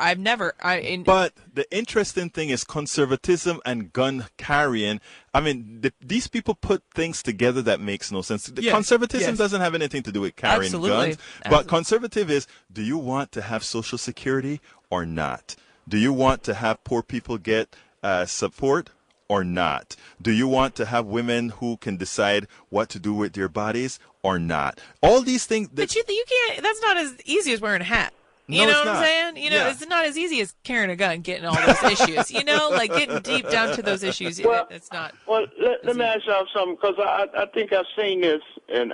But the interesting thing is conservatism and gun carrying. I mean, these people put things together that makes no sense. Conservatism doesn't have anything to do with carrying guns. But conservative is, do you want to have Social Security or not? Do you want to have poor people get support or not? Do you want to have women who can decide what to do with their bodies or not? All these things. But you can't. That's not as easy as wearing a hat. You know what I'm saying? You know, it's not as easy as carrying a gun, getting all those issues. You know, like getting deep down to those issues. It's not. Well, let me ask y'all something, because I think I've seen this, and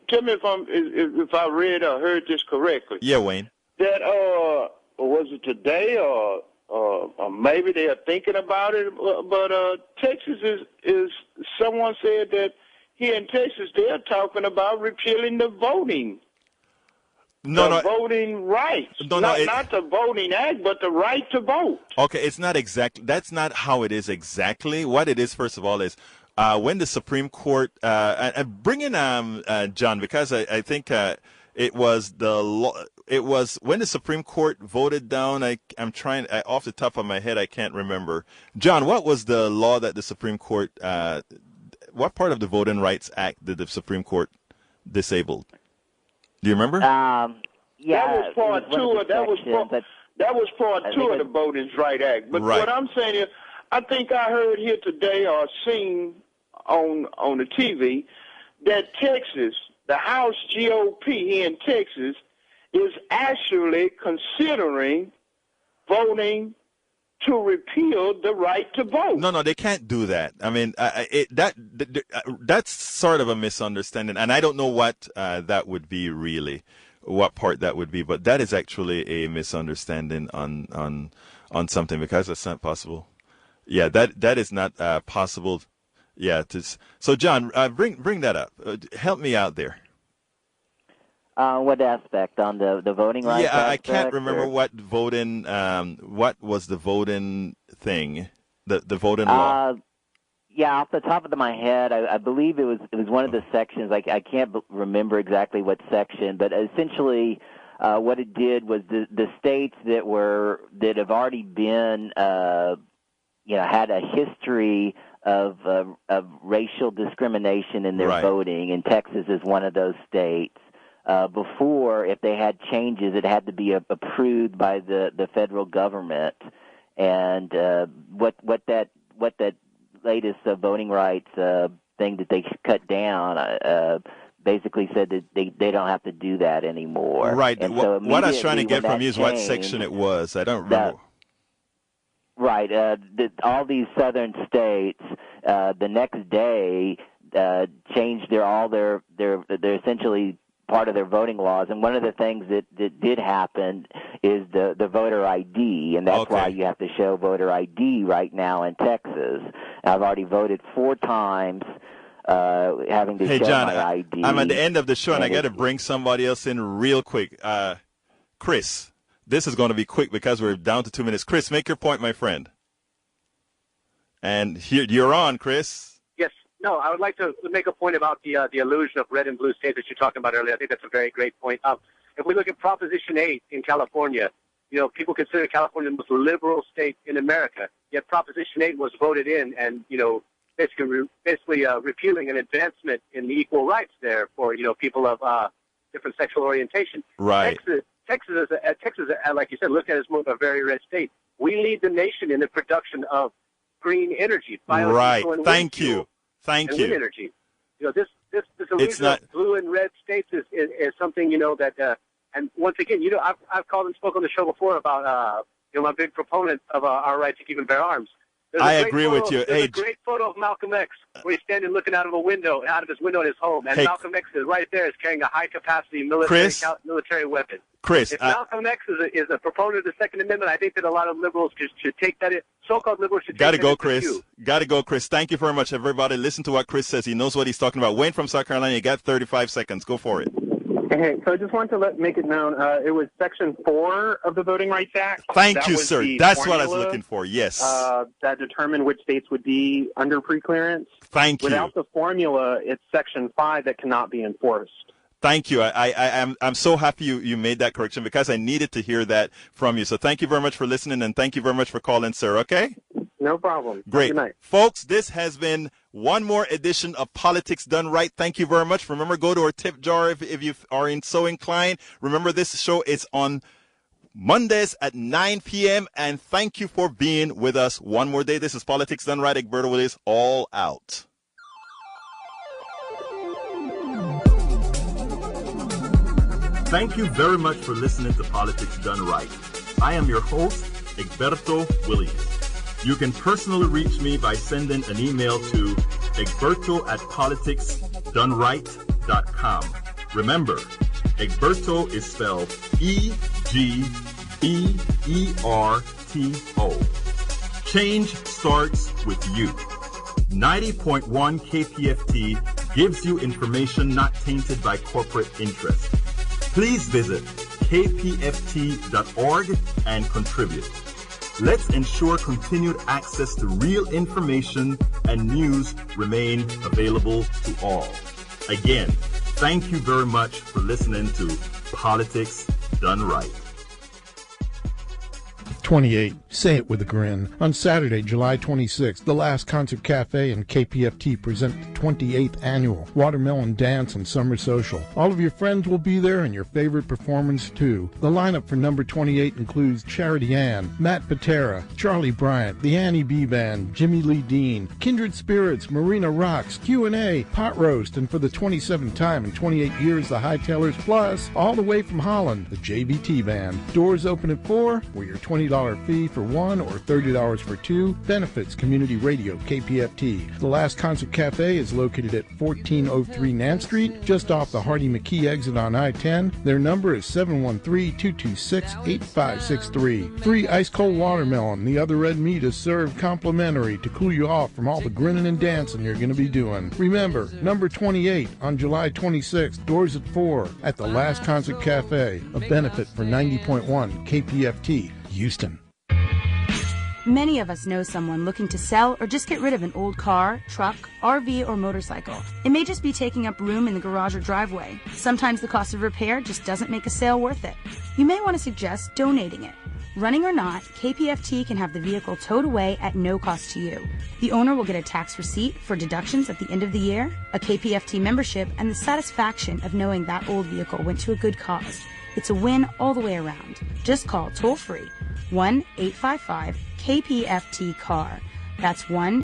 tell me if I read or heard this correctly. Yeah, Wayne. That was it today or maybe they are thinking about it, but Texas is someone said that here in Texas they are talking about repealing the voting. Voting rights. Not the voting act, but the right to vote. Okay, it's not exactly. That's not how it is exactly. What it is, first of all, is when the Supreme Court bring in John, because I think it was it was when the Supreme Court voted down. I'm trying off the top of my head, I can't remember. John, what was the law that the Supreme Court? What part of the Voting Rights Act did the Supreme Court disabled? Do you remember? That was part two. That was part two of the Voting Rights Act. But what I'm saying is, I think I heard here today or seen on the TV that Texas, the House GOP here in Texas, is actually considering voting to repeal the right to vote. No, they can't do that. I mean, that's sort of a misunderstanding, and I don't know what that would be really, what part that would be, but that is actually a misunderstanding on something, because that's not possible. Yeah, that is not possible. Yeah, so John, bring that up. Help me out there. What aspect? On the voting rights Yeah, I aspect, can't remember or? what was the voting thing, the voting law. Yeah, off the top of my head, I believe it was one of the sections. I can't remember exactly what section, but essentially, what it did was the states that have already been, had a history of racial discrimination in their voting, and Texas is one of those states. Before, if they had changes, it had to be approved by the federal government, and what that latest voting rights thing that they cut down basically said that they don't have to do that anymore. Right. And so what I was trying to get from you is what changed, section it was. I don't remember. Right. All these southern states, the next day, changed their essentially part of their voting laws, and one of the things that did happen is the voter ID, and that's why you have to show voter ID right now in Texas. I've already voted 4 times, having to show John, my ID. I'm at the end of the show, and I got to bring somebody else in real quick. Chris, this is going to be quick because we're down to 2 minutes. Chris, make your point, my friend. And here you're on, Chris. No, I would like to make a point about the illusion of red and blue states that you're talking about earlier. I think that's a very great point. If we look at Proposition 8 in California, people consider California the most liberal state in America. Yet Proposition 8 was voted in, and basically repealing an advancement in the equal rights there for people of different sexual orientation. Right. Texas, like you said, looked at as more of a very red state. We lead the nation in the production of green energy. Right. Thank you. Thank you. Wind energy. This illusion of blue and red states is something that. And once again, I've called and spoke on the show before about I'm a big proponent of our right to keep and bear arms. I agree with you. There's a great photo of Malcolm X where he's standing looking out of his window in his home, and Malcolm X is right there, is carrying a high-capacity military weapon. Chris, if Malcolm X is a proponent of the Second Amendment, I think that a lot of liberals should take that. So-called liberals should take that. Got to go, Chris. Thank you very much, everybody. Listen to what Chris says. He knows what he's talking about. Wayne from South Carolina, you got 35 seconds. Go for it. Hey, so I just wanted to make it known, it was Section 4 of the Voting Rights Act. Thank you, sir. That's what I was looking for, yes. That determined which states would be under preclearance. Thank you. Without the formula, it's Section 5 that cannot be enforced. Thank you. I'm so happy you made that correction because I needed to hear that from you. So thank you very much for listening, and thank you very much for calling, sir, okay? No problem. Great. Good night. Folks, this has been one more edition of Politics Done Right. Thank you very much. Remember, go to our tip jar if you are so inclined. Remember, this show is on Mondays at 9 p.m. And thank you for being with us one more day. This is Politics Done Right. Egberto Willies, all out. Thank you very much for listening to Politics Done Right. I am your host, Egberto Willies. You can personally reach me by sending an email to egberto@politicsdoneright.com. Remember, Egberto is spelled E-G-B-E-R-T-O. Change starts with you. 90.1 KPFT gives you information not tainted by corporate interest. Please visit kpft.org and contribute. Let's ensure continued access to real information and news remain available to all. Again, thank you very much for listening to Politics Done Right. 28. Say it with a grin. On Saturday, July 26th, The Last Concert Cafe and KPFT present the 28th Annual Watermelon Dance and Summer Social. All of your friends will be there and your favorite performers too. The lineup for number 28 includes Charity Ann, Matt Patera, Charlie Bryant, the Annie B Band, Jimmy Lee Dean, Kindred Spirits, Marina Rocks, Q&A, Pot Roast, and for the 27th time in 28 years, the Hightailers, plus all the way from Holland, the JVT Band. Doors open at 4, where your $20 $10 fee for one or $30 for two. Benefits Community Radio, KPFT. The Last Concert Cafe is located at 1403 Nance Street, just off the Hardy McKee exit on I-10. Their number is 713-226-8563. Free ice-cold watermelon. The other red meat is served complimentary to cool you off from all the grinning and dancing you're going to be doing. Remember, number 28 on July 26th, doors at 4 at the Last Concert Cafe, a benefit for 90.1 KPFT, Houston. Many of us know someone looking to sell or just get rid of an old car, truck, RV, or motorcycle. It may just be taking up room in the garage or driveway. Sometimes the cost of repair just doesn't make a sale worth it. You may want to suggest donating it. Running or not, KPFT can have the vehicle towed away at no cost to you. The owner will get a tax receipt for deductions at the end of the year, a KPFT membership, and the satisfaction of knowing that old vehicle went to a good cause. It's a win all the way around. Just call toll-free 1-855-KPFT-CAR. That's 1